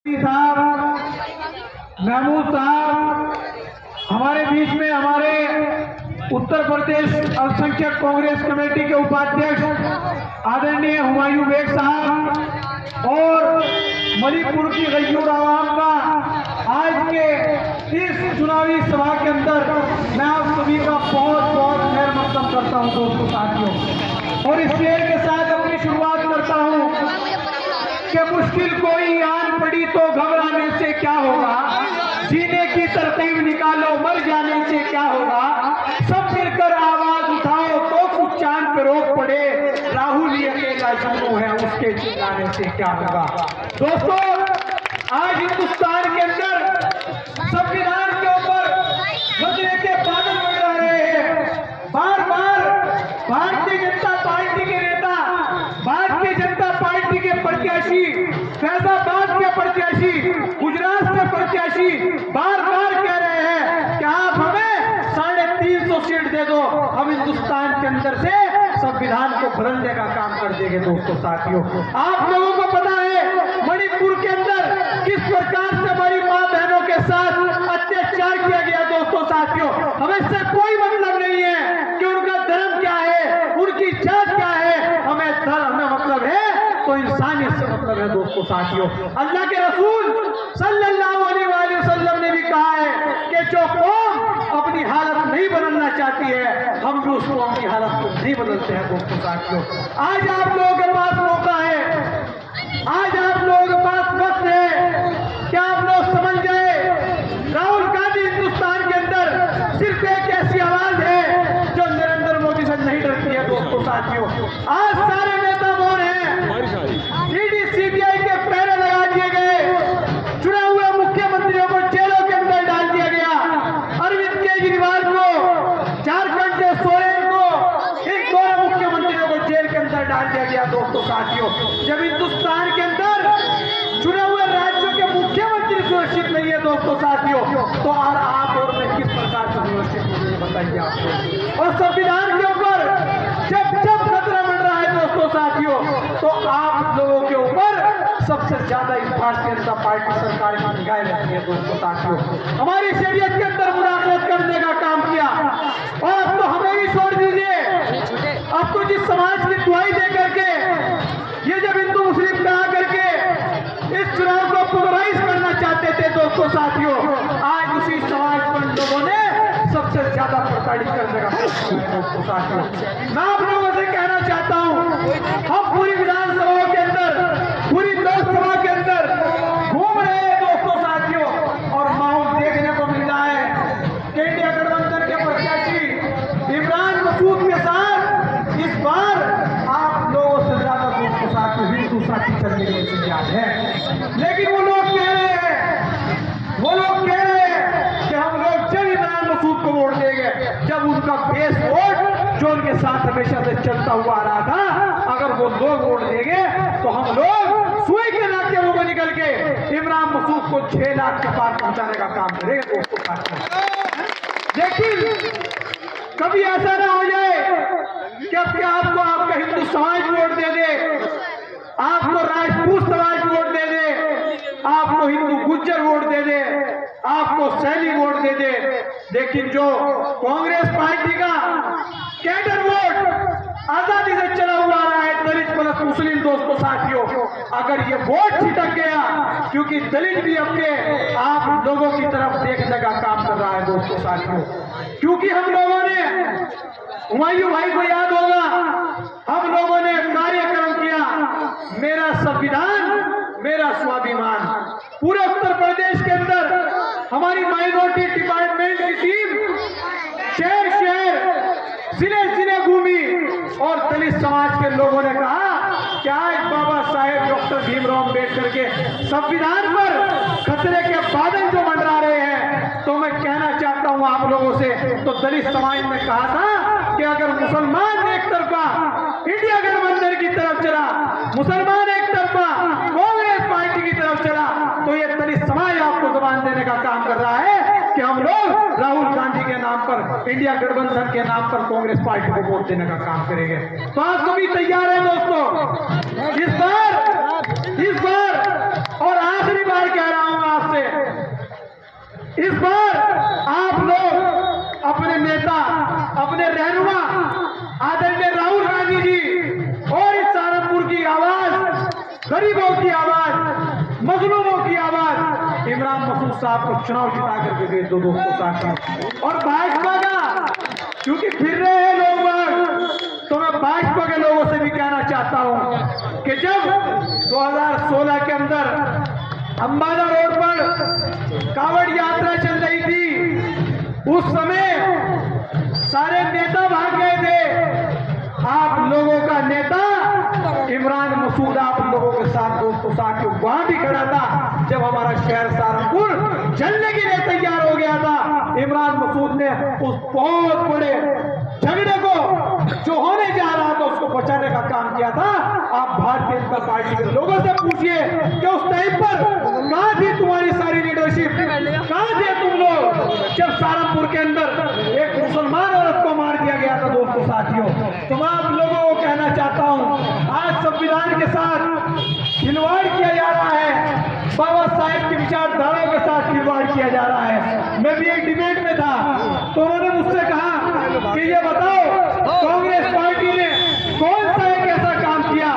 साहब, महमूद साहब, हमारे बीच में हमारे उत्तर प्रदेश अल्पसंख्यक कांग्रेस कमेटी के उपाध्यक्ष आदरणीय हुमायूं बेग साहब और मणिपुर की गय्यूर आवाम का आज के इस चुनावी सभा के अंदर मैं आप सभी का बहुत बहुत खैर मकदम करता हूं दोस्तों साथियों। और इस शेर के साथ अपनी शुरुआत करता हूं कि मुश्किल कोई आन पड़ी तो घबराने से क्या होगा, जीने की तरकीब निकालो मर जाने से क्या होगा, सब मिलकर आवाज उठाओ तो कुछ चांद पे रोक पड़े, राहुल ही अकेला जुनू है उसके चिल्लाने से क्या होगा। दोस्तों, आज हिंदुस्तान के अंदर संविधान के ऊपर खतरे के बादल मंडरा रहे हैं। बार बार भारतीय जनता पार्टी के नेता, भारतीय जनता पार्टी के प्रत्याशी, फैजाबाद के प्रत्याशी, गुजरात से प्रत्याशी बार बार कह रहे हैं कि आप हमें 350 सीट दे दो, हम हिंदुस्तान के अंदर से संविधान को बदलने का काम कर देंगे। दोस्तों साथियों, आप लोगों को पता है मणिपुर के अंदर किस प्रकार से हमारी मां बहनों के साथ अत्याचार किया गया। दोस्तों साथियों, हमें इससे कोई मतलब नहीं है कि उनका धर्म क्या है, उनकी जात क्या है, हमें मतलब है तो इंसानियत से मतलब है। दोस्तों साथियों, अल्लाह के रसूल सल्लल्लाहु अलैहि वसल्लम ने भी कहा है कि जो कौम अपनी हालत नहीं बदलना चाहती है, हम भी उस कौम की हालत को नहीं बदलते हैं। दोस्तों साथियों, आज आप लोगों के पास मौका है, आज आप लोगों के पास वक्त है कि आप लोग समझ गए राहुल गांधी हिंदुस्तान के अंदर सिर्फ एक ऐसी आवाज है जो नरेंद्र मोदी से नहीं डरती है। दोस्तों साथियों, आज सारे नेता मौन हैं, ईडी सीबीआई के पहरे लगा दिए गए, चुने हुए मुख्यमंत्रियों को जेलों के अंदर डाल दिया गया, अरविंद केजरीवाल को, झारखंड के सोरेन को, इन दोनों मुख्यमंत्रियों को जेल के अंदर डाल दिया गया। दोस्तों साथियों, जब हिंदुस्तान के अंदर चुने हुए राज्यों के मुख्यमंत्री सुरक्षित नहीं है दोस्तों साथियों, तो आप और मैं किस प्रकार से सुरक्षित मुझे बताइए आपको। और संविधान के ऊपर जब जब खतरा बढ़ रहा है दोस्तों साथियों, तो आप लोगों के ऊपर सबसे ज्यादा इस भारतीय जनता पार्टी सरकार की निगाह रहती है। दोस्तों साथियों, हमारी शरीयत के अंदर मुदाखलत करने का काम किया, और अब तो हमें भी छोड़ दीजिए। अब तो जिस समाज की दुआई दे करके ये जब हिंदू मुस्लिम कहा करके इस चुनाव को पोलराइज करना चाहते थे दोस्तों साथियों, आज उसी समाज पर लोगों ने सबसे ज्यादा प्रताड़ित करने का प्रयास किया। दोस्तों साथियों, मैं आप लोगों से कहना चाहता हूं, हम पूरी विधानसभा के अंदर, पूरी लोकसभा के अंदर घूम रहे हैं दोस्तों साथियों, और माहौल देखने को मिल रहा है कि इंडिया गठबंधन के प्रत्याशी इमरान मसूद के साथ इस बार आप लोगों से ज्यादा दोस्तों साथियों हिंदू साथी करने के लिए तैयार है। लेकिन वो लोग कह रहे हैं कि हम लोग जब इमरान मसूद को वोट देंगे, जब उनका बेस वोट जो उनके साथ हमेशा से चलता हुआ आ रहा था, अगर वो लोग वोट देंगे तो हम लोग सुई के नाते वो निकल के इमरान मसूद को 6 लाख के पार पहुंचाने का काम करेंगे। दोस्तों साथियों, लेकिन कभी ऐसा ना हो जाए कि अब क्या आपको आपका हिंदू समाज वोट दे दे, आपको राजपूत समाज वोट दे दे, आपको हिंदू गुज्जर वोट दे दे, आपको सैनी वोट दे दे, लेकिन जो कांग्रेस पार्टी का कैडर वोट आजादी से चला हुआ रहा है, दलित प्लस मुस्लिम। दोस्तों साथियों, अगर ये वोट छिटक गया, क्योंकि दलित भी अपने आप लोगों की तरफ देखने का काम कर रहा है। दोस्तों साथियों, क्योंकि हम लोगों ने, हुमायूं भाई को याद होगा, हम लोगों ने कार्यक्रम किया, मेरा संविधान मेरा स्वाभिमान। पूरे उत्तर प्रदेश के अंदर हमारी माइनॉरिटी डिपार्टमेंट की टीम शहर शहर, जिले जिले घूमी, और दलित समाज के लोगों ने कहा कि आज बाबा साहेब डॉक्टर भीमराव अम्बेडकर के संविधान पर खतरे के बादल जो मंडरा रहे हैं, तो मैं कहना चाहता हूं आप लोगों से, तो दलित समाज ने कहा था कि अगर मुसलमान एक तरफा इंडिया गठबंधन की तरफ चला, मुसलमान एक तरफा कांग्रेस पार्टी की तरफ चला, तो ये दलित समाज आपको जबान देने का काम कर रहा है कि हम लोग राहुल गांधी के नाम पर, इंडिया गठबंधन के नाम पर कांग्रेस पार्टी को वोट देने का काम करेंगे। तो आप सभी तैयार हैं दोस्तों? इस बार और आखिरी बार कह रहा हूं आपसे, इस बार आप लोग अपने नेता, अपने रहनुमा आदरणीय राहुल गांधी जी और इस सहारनपुर की आवाज, गरीबों की आवाज, मजलूमों की आवाज इमरान मसूद साहब को चुनाव जिता करके दे दो दोस्तों साथियों। और भाजपा का क्योंकि फिर रहे हैं लोग बाग, तो मैं भाजपा के लोगों से भी कहना चाहता हूं कि जब 2016 के अंदर अंबाला रोड पर कांवड़ यात्रा चल रही थी, उस समय सारे नेता भाग गए थे। आप लोगों का नेता इमरान मसूद आप लोगों के साथ दोस्तों साथियों वहां भी खड़ा था जब हमारा शहर सहारनपुर जलने के लिए तैयार हो गया था। इमरान मसूद ने उस बहुत बड़े झगड़े को जो होने जा रहा था उसको बचाने का काम किया था। आप भारतीय जनता पार्टी के लोगों से पूछिए कि उस टाइम पर कहां थी तुम्हारी सारी लीडरशिप, कहां थे तुम लोग जब सहारनपुर के अंदर एक मुसलमान औरत को मार दिया गया था दोस्तों साथियों। तो मैं आप लोगों को कहना चाहता हूं, आज संविधान के साथ खिलवाड़ किया जा रहा है, बाबा साहेब की विचारधारा के साथ खिलवाड़ किया जा रहा है। मैं भी एक डिबेट में था तो उन्होंने मुझसे कहा कि ये बताओ कांग्रेस पार्टी ने कौन सा एक ऐसा काम किया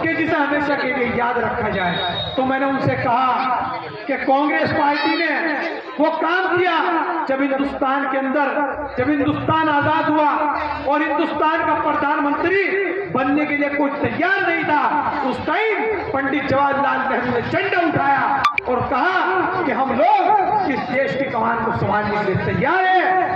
कि जिसे हमेशा के लिए याद रखा जाए। तो मैंने उनसे कहा कि कांग्रेस पार्टी ने वो काम किया जब हिंदुस्तान के अंदर, जब हिंदुस्तान आजाद हुआ और हिंदुस्तान का प्रधानमंत्री बनने के लिए कोई तैयार नहीं था, उस टाइम पंडित जवाहरलाल नेहरू ने झंडा उठाया और कहा कि हम लोग इस देश की कमान को संभालने के लिए तैयार है।